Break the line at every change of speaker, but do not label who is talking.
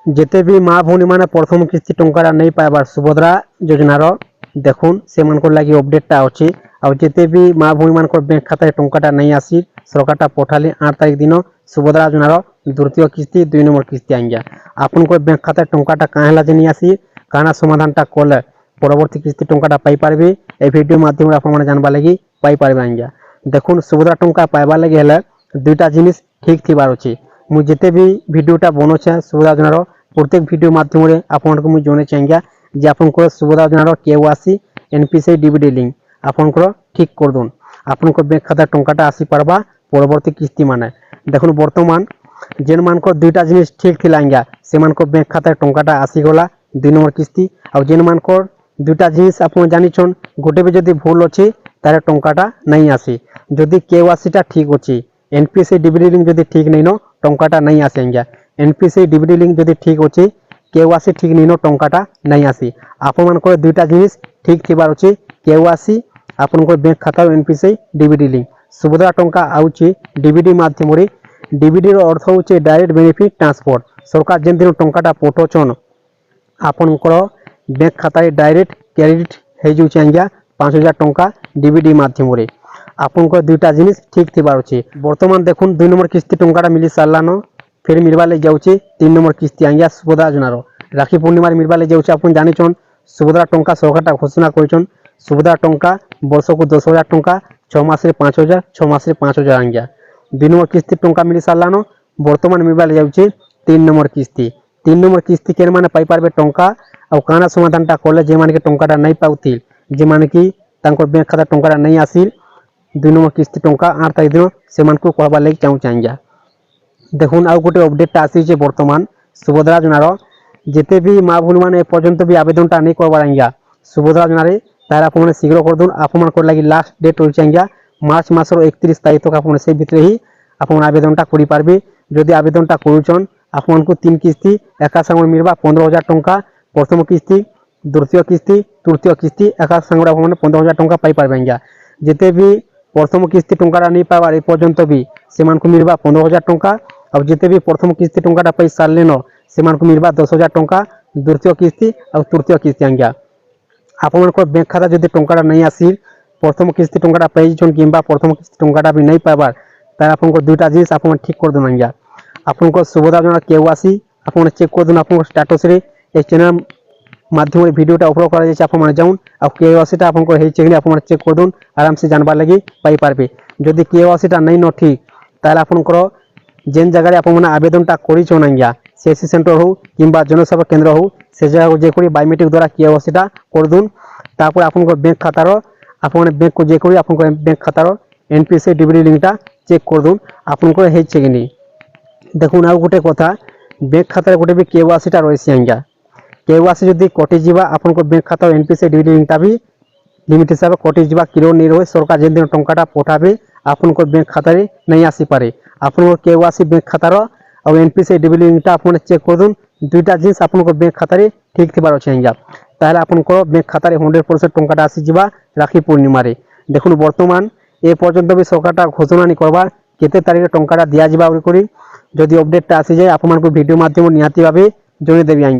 যেতে ବି ମା ଭଉଣୀମାନେ ପ୍ରଥମ କିସ୍ତି ଟଙ୍କାଟା ନେଇ ପାଇବାର ସୁଭଦ୍ରା ଯୋଜନାର ଦେଖୁନ୍ ସେମାନଙ୍କର ଲାଗି ଅପଡେଟଟା ଅଛି। ଆଉ ଯେତେ ବି ମା ଭଉଣୀମାନଙ୍କର ବ୍ୟାଙ୍କ ଖାତାରେ ଟଙ୍କାଟା ନେଇ ଆସି ସରକାରଟା ପଠାଲେ 8 ତାରିଖ ଦିନ ସୁଭଦ୍ରା ଯୋଜନାର ଦ୍ୱିତୀୟ କିସ୍ତି 2 নম্বর কিস্তি আজ্ঞা আপনার ব্যাঙ্ক খাতায় টঙ্কাটা কাঁ হেলা যে নিয়ে আসি কাଣା সমাধানটা কলে পরবর্তী কিস্তি টঙ্কাটা পাইপারবে এই ভিডিও মাধ্যমে আপনার জানবার লাগি পাইপারবে আজ্ঞা। দেখুন সুভদ্রা টঙ্কা পাইবার লাগি হলে দুইটা জিনিস ঠিক থিবার অছি। মু যেতে বি ভিডিওটা বনছে সুভদ্রা যোজনার প্রত্যেক ভিডিও মাধ্যমে আপনার মু জনাইছি আজ্ঞা যে আপনার সুভদ্রা যোজনার কেওয়াইসি এনপিসি ডিবিডি লিঙ্ক আপনার ঠিক করদুন আপনার ব্যাঙ্ক খাতায় টঙ্কাটা আসি পারবা পরবর্তী কিস্তি মানে। দেখুন বর্তমান যেন মানকর দুইটা জিনিস ঠিক থিলা আজ্ঞা সেমানকর ব্যাঙ্ক খাতায় টঙ্কাটা আসিগলা 2 নম্বর কিস্তি। আর যেন মানকর দুইটা জিনিস আপনার জানিছন গোটে বি যদি ভুল অছি তাহলে টঙ্কাটা নাই আসি। যদি কেওয়াইসিটা ঠিক অছি এনপিসি ডিবিডি লিঙ্ক যদি ঠিক নেই নো টঙ্কাটা নাই আসে আজ্ঞা। এনপিসি ডিবিডি লিঙ্ক যদি ঠিক অছি কেওয়াইসি ঠিক নেই নো টঙ্কাটা নাই আসি। আপনার দুইটা জিনিস ঠিক থিবার অছি কেওয়াইসি আপনার ব্যাঙ্ক খাতা এনপিসি ডিবিডি লিঙ্ক। সুভদ্রা টঙ্কা আউছি ডিবিডি মাধ্যমে। ডিবিডির অর্থ হচ্ছে ডাইরেক্ট বেনিফিট ট্রান্সফর। সরকার যেন টঙ্কাটা পঠাউছন আপনার ব্যাঙ্ক খাতায় ডাইরেক্ট ক্রেডিট হয়ে যাচ্ছে আজ্ঞা 5000 টঙ্কা ডিবিডি মাধ্যমে। আপনার দুইটা জিনিস ঠিক থিবার অছি। বর্তমান দেখুন 2 নম্বর কিস্তি টঙ্কাটা মিলি সারলানো ফের মিলবার লাগে যাচ্ছে 3 নম্বর কিস্তি আজ্ঞা সুভদ্রা যোজনার। রাখি পূর্ণিমার মিলবার লাগে যাচ্ছে আপনার জানিছন সুভদ্রা টঙ্কা সরকারটা ঘোষণা করেছেন সুভদ্রা টঙ্কা বর্ষকু 10,000 টঙ্কা 6 মাসে 5,000 6 মাসে 5,000 আজ্ঞা। 2 নম্বর কিস্তি টঙ্কা মিলি সারলানো বর্তমান মিলবার যাচ্ছে 3 নম্বর কিস্তি। 3 নম্বর কিস্তি কে মানে পাইপারবে টঙ্কা আর কানা সমাধানটা করলে যে মানে টঙ্কাটা নাই পাউথিল যে মানে কি তাঙ্কর ব্যাঙ্ক খাতা টঙ্কাটা নাই আসিল 2 নম্বর কিস্তি টঙ্কা 8 তারিখ দিন সেমানকু কহবার লাগি চাহুছে আজ্ঞা। দেখুন আর গোটে অপডেটটা আসিছে বর্তমান সুভদ্রা যোজনার যেতে বি মা ভুল মানে এ পর্যন্ত বি আবেদনটা নেই করবার আজ্ঞা সুভদ্রা যোজনারে তার আপনার শীঘ্র করদুন। আপনার লাগি লাস্ট ডেট রয়েছে আজ্ঞা মার্চ মাসের 31 তারিখ তক আপনার সেই ভিতরে হি আপনার আবেদনটা করে পারবে। যদি আবেদনটা করুছন আপনার 3 কিস্তি একা সঙ্গে মিলবা 15,000 টঙ্কা প্রথম কিস্তি দ্বিতীয় কিস্তি তৃতীয় কিস্তি একা সঙ্গে আপনার 15,000 টঙ্কা পাই পারবে আজ্ঞা। যেতে বি প্রথম কিস্তি টঙ্কাটা নেই পাইবার এ পর্যন্ত বি সেমানকু মিলবা 15,000 টঙ্কা। আর যেতে বি প্রথম কিস্তি টঙ্কাটা পাই সারলেন সেমানকু মিলবা 10,000 টঙ্কা দ্বিতীয় কিস্তি আর তৃতীয় কিস্তি আজ্ঞা। আপনার ব্যাঙ্ক খাতা যদি টঙ্কাটা নাই আসি প্রথম কিস্তি টঙ্কাটা পাইছেন কিংবা প্রথম কিস্তি টঙ্কাটা বি নাই পাইবার তাই আপনার দুইটা জিনিস আপনার ঠিক করে দেন আজ্ঞা। আপনার সুভদ্রা যোজনা কেওয়াইসি আপনার চেক করে দিন আপনার স্ট্যাটাসে এই চ্যানেল মাধ্যমে ভিডিওটা আপলোড করা যাচ্ছে আপনার যাউন আর কেওয়াইসিটা আপনার হয়েছে কিনা আপনার চেক করে দিন আরামসে জানবার লাগি পাইপারবে। যদি কেওয়াইসিটা নাই ন ঠিক তাহলে আপনার যেন জায়গায় আপনার আবেদনটা করেছেন আজ্ঞা সিএসসি সেন্টার হোক কিংবা জনসেবা কেন্দ্র হোক সে জায়গা যে করে বায়োমেট্রিক দ্বারা কেওয়াইসিটা করে দিন। তারপর আপনার ব্যাঙ্ক খাতার আপনার ব্যাঙ্ক যে করে আপনার ব্যাঙ্ক খাতার এনপিসি ডিবিডি লিঙ্কটা চেক করে দিন আপনার হয়েছে কি নি। দেখুন আর গোটে কথা ব্যাঙ্ক খাতার গোটে বি কেওয়াইসিটা রয়েছে আজ্ঞা কেওয়াইসি যদি কটি যা আপনার ব্যাঙ্ক খাতার এনপিসি ডিবিডি লিঙ্কটা বি লিমিট হিসাবে কটি যা ক্লিয়র নেই রয়ে সরকার যেদিন টঙ্কাটা পঠাবে আপনার ব্যাঙ্ক খাতারে নাই আসি পারে। আপনার কেওয়াইসি ব্যাঙ্ক খাতার আর এনপিসি ডিবিডি লিঙ্কটা আপনার চেক করে দিন দুইটা জিনিস আপনার ব্যাঙ্ক খাতারে ঠিক থিবার অছে আজ্ঞা তাহলে আপনার ব্যাঙ্ক খাতারে 100% টঙ্কাটা আসি যা রাখি পূর্ণিমারে। দেখুন বর্তমান এ পর্যন্ত বি সরকারটা ঘোষণা নি করবার কেতে তারিখে টঙ্কাটা দিয়া যা করি যদি অপডেটটা আসি যায় আপনার ভিডিও মাধ্যমে নিহাতি ভাবে জনাই দেবি আজ্ঞা।